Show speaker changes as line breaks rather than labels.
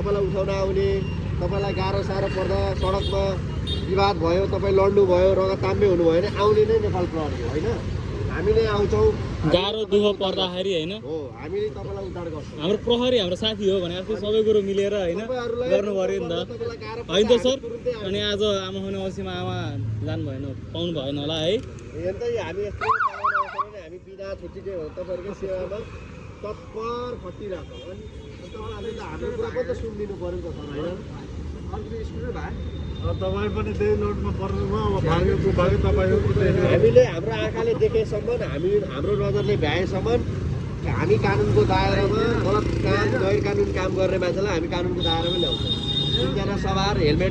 तपाईँलाई उठाउन आउने, तपाईँलाई गाह्रो साह्रो पर्दा सडकमा विवाद भयो, तपाईँ लड्नु भयो, रगताम्बे हुनुभयो भने आउने नै नेपाल प्रहरी हो होइन। हामी नै आउँछौँ,
गाह्रो दुःख पर्दाखेरि होइन
हो हामीले तपाईँलाई उद्धार गर्छौँ।
हाम्रो प्रहरी हाम्रो साथी हो भने अस्ति सबै कुरो मिलेर होइन
तपाईँहरूलाई
गर्नु पर्यो नि त
तपाईँलाई गाह्रो
होइन त
पर्दा
सर।
हामी तुरुन्तै आउँछौँ।
अनि आज आमा हुने अवश्यमा आमा जानु भएन पाउनु भएन होला है।
हेर्दै हामी यस्तो पाउने अवसरमा नै हामी बिदा छुट्टी तपाईँहरूकै सेवामा तत्पर खटिरहेछौँ। अनि तपाईँहरूले त हाम्रो कुरा पनि त सुनिदिनु पऱ्यो नि त सर होइन।
तपाईँ पनि त्यही लोडमा पर्नुभयो, अब भागेको भागे तपाईँ
हामीले हाम्रो आँखाले देखेसम्म, हाम्रो नजरले भ्याएसम्म हामी कानुनको दायरामा गलत काम गैर कानुनी काम गर्ने मान्छेलाई हामी कानुनको दायरामा ल्याउँछौँ। 3 जना सवार हेलमेट